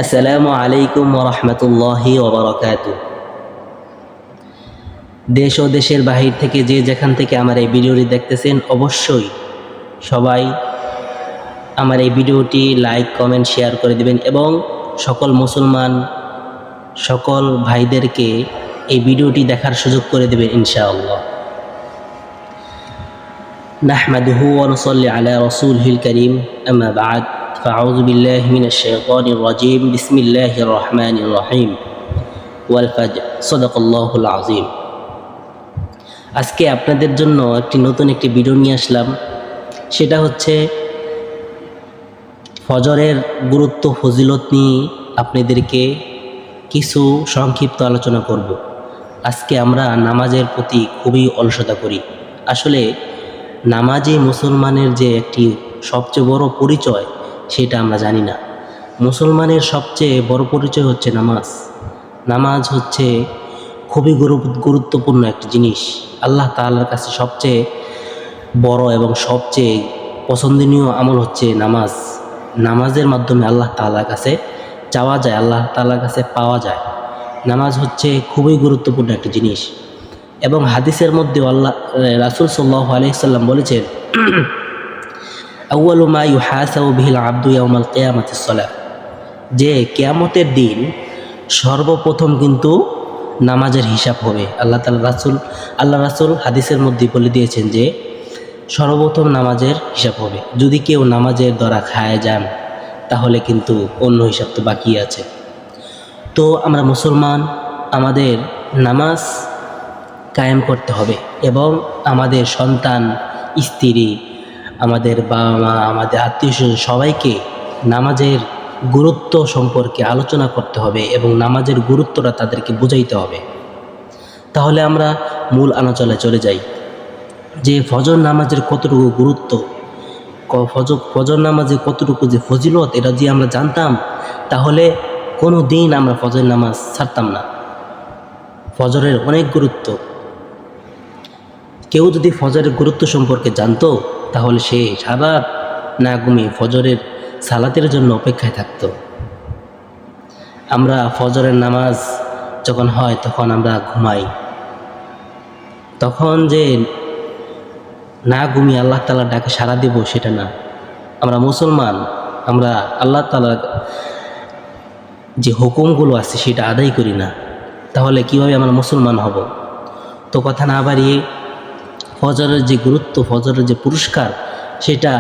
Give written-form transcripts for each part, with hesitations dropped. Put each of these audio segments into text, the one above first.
আসসালামু আলাইকুম ওরহমতুল্লাহি ওবরাকাতুহ। দেশ ও দেশের বাহির থেকে যে যেখান থেকে আমার এই ভিডিওটি দেখতেছেন, অবশ্যই সবাই আমার এই ভিডিওটি লাইক, কমেন্ট, শেয়ার করে দিবেন এবং সকল মুসলমান সকল ভাইদেরকে এই ভিডিওটি দেখার সুযোগ করে দেবেন ইনশাআল্লাহ। নাহমাদুহু ওয়া নুসাল্লি আলা রাসূলিহিল কারীম, আম্মা বা'দ, ফাআউযু বিল্লাহি মিনাশ শাইতানির রাজীম, বিসমিল্লাহির রহমানির রহিম, ওয়াল ফাজর, সাদাকাল্লাহুল আযীম। আজকে আপনাদের জন্য নতুন একটি ভিডিও নিয়ে আসলাম। সেটা হচ্ছে ফজরের গুরুত্ব, ফজিলত নিয়ে আপনাদেরকে কিছু সংক্ষিপ্ত আলোচনা করব। আজকে আমরা নামাজের প্রতি খুবই অলসতা করি। আসলে নামাজই মুসলমানের যে একটি সবচেয়ে বড় পরিচয়, সেটা আমরা জানি না। মুসলমানের সবচেয়ে বড় পরিচয় হচ্ছে নামাজ। নামাজ হচ্ছে খুবই গুরুত্বপূর্ণ একটি জিনিস। আল্লাহ তাআলার কাছে সবচেয়ে বড় এবং সবচেয়ে পছন্দনীয় আমল হচ্ছে নামাজ। নামাজের মাধ্যমে আল্লাহ তাআলার কাছে চাওয়া যায়, আল্লাহ তাআলার কাছে পাওয়া যায়। নামাজ হচ্ছে খুবই গুরুত্বপূর্ণ একটি জিনিস। এবং হাদিসের মধ্যে রাসূল সাল্লাল্লাহু আলাইহি সাল্লাম বলেছেন, আউয়ালু মা ইউহাসাবু বিহিল আবদু ইয়াউমাল কিয়ামাতিস সালাহ, যে কিয়ামতের দিন সর্বপ্রথম কিন্তু নামাজের হিসাব হবে। আল্লাহ রাসূল হাদিসের মধ্যে বলে দিয়েছেন যে সর্বপ্রথম নামাজের হিসাব হবে। যদি কেউ নামাজের দ্বারা খায় যান, তাহলে কিন্তু অন্য হিসাব তো বাকি আছে। তো আমরা মুসলমান, আমাদের নামাজ কায়েম করতে হবে এবং আমাদের সন্তান, স্ত্রী, আমাদের বাবা মা, আমাদের আত্মীয়স্বজন সবাইকে নামাজের গুরুত্ব সম্পর্কে আলোচনা করতে হবে এবং নামাজের গুরুত্বটা তাদেরকে বুঝাইতে হবে। তাহলে আমরা মূল আলোচনায় চলে যাই যে ফজর নামাজের কতটুকু গুরুত্ব, ফজর নামাজের কতটুকু যে ফজিলত, এটা যদি আমরা জানতাম তাহলে কোনো দিন আমরা ফজর নামাজ ছাড়তাম না। ফজরের অনেক গুরুত্ব। কেউ যদি ফজরের গুরুত্ব সম্পর্কে জানতো, তাহলে সে সারা না ঘুমিয়ে ফজরের সালাতের জন্য অপেক্ষায় থাকতো। আমরা ফজরের নামাজ যখন হয় তখন আমরা ঘুমাই। তখন যে না ঘুমিয়ে আল্লাহ তাআলার ডাকে সাড়া দেব, সেটা না। আমরা মুসলমান, আমরা আল্লাহ তাআলার যে হুকুমগুলো আছে সেটা আদায় করি না। তাহলে কিভাবে আমরা মুসলমান হব? তো কথা না বাড়িয়ে ফজরের যে গুরুত্ব, ফজরের যে পুরস্কার, সেটা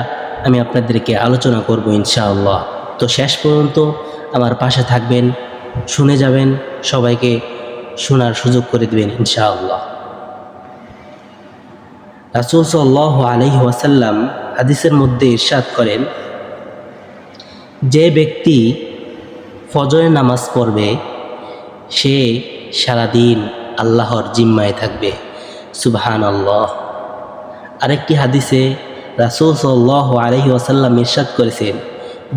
আমি আপনাদেরকে আলোচনা করব ইনশাআল্লাহ। তো শেষ পর্যন্ত আমার পাশে থাকবেন, শুনে যাবেন, সবাইকে শোনার সুযোগ করে দেবেন ইনশাআল্লাহ। রাসূল সাল্লাল্লাহু আলাইহি ওয়াসাল্লাম হাদিসের মধ্যে ইরশাদ করেন, যে ব্যক্তি ফজরের নামাজ পড়বে সে সারাদিন আল্লাহর জিম্মায় থাকবে। সুবহানাল্লাহ। আরেকটি হাদিসে রাসূল সাল্লাল্লাহু আলাইহি ওয়াসাল্লাম ইরশাদ করেছেন,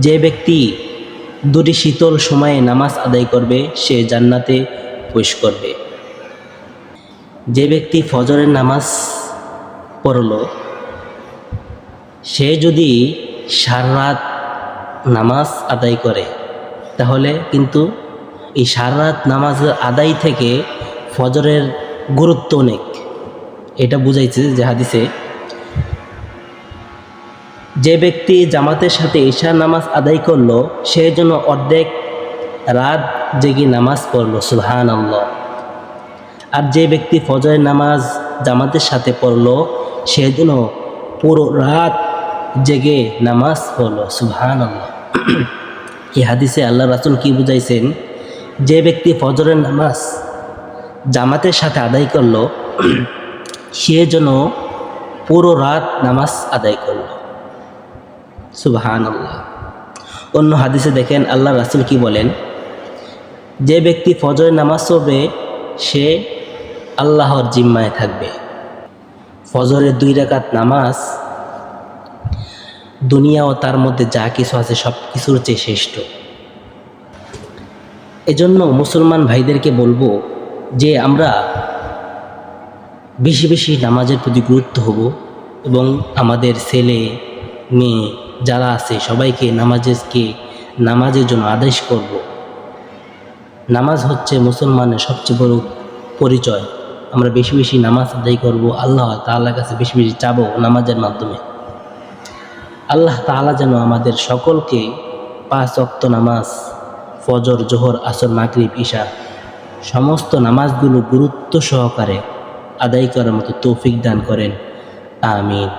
যে ব্যক্তি দুটি শীতল সময়ে নামাজ আদায় করবে সে জান্নাতে প্রবেশ করবে। যে ব্যক্তি ফজরের নামাজ পড়ল, সে যদি সারা রাত নামাজ আদায় করে, তাহলে কিন্তু এই সারা রাত নামাজ আদায় থেকে ফজরের গুরুত্ব অনেক। এটা বুঝাইছে যে হাদিসে, যে ব্যক্তি জামাতের সাথে ঈশার নামাজ আদায় করলো, সে যেন অর্ধেক রাত জেগে নামাজ পড়লো। সুবহানাল্লাহ। আর যে ব্যক্তি ফজরের নামাজ জামাতের সাথে পড়লো, সে যেন পুরো রাত জেগে নামাজ পড়লো। সুবহানাল্লাহ। এই হাদিসে আল্লাহ রাসূল কি বুঝাইছেন, যে ব্যক্তি ফজরের নামাজ জামাতের সাথে আদায় করলো, সে যেন পুরো রাত নামাজ আদায় করলো। সুবহানাল্লাহ। অন্য হাদিসে দেখেন আল্লাহ রাসূল কি বলেন, যে ব্যক্তি ফজরের নামাজ পড়বে সে আল্লাহর জিম্মায় থাকবে। ফজরের 2 রাকাত নামাজ দুনিয়া ও তার মধ্যে যা কিছু আছে সব কিছুর চেয়ে শ্রেষ্ঠ। এজন্য মুসলমান ভাইদেরকে বলবো যে আমরা বেশি বেশি নামাজের প্রতি গুরুত্ব হব এবং আমাদের ছেলে মেয়ে যারা আছে সবাইকে নামাজকে নামাজের জন্য আদেশ করব। নামাজ হচ্ছে মুসলমানের সবচেয়ে বড় পরিচয়। আমরা বেশি বেশি নামাজ আদায় করব, আল্লাহ তাআলার কাছে বেশি বেশি চাবো নামাজের মাধ্যমে। আল্লাহ তাআলা যেন আমাদের সকলকে 5 ওয়াক্ত নামাজ, ফজর, জোহর, আসর, মাগরিব, ইশা সমস্ত নামাজগুলো গুরুত্ব সহকারে আদায় করার মতো তৌফিক দান করেন। আমিন।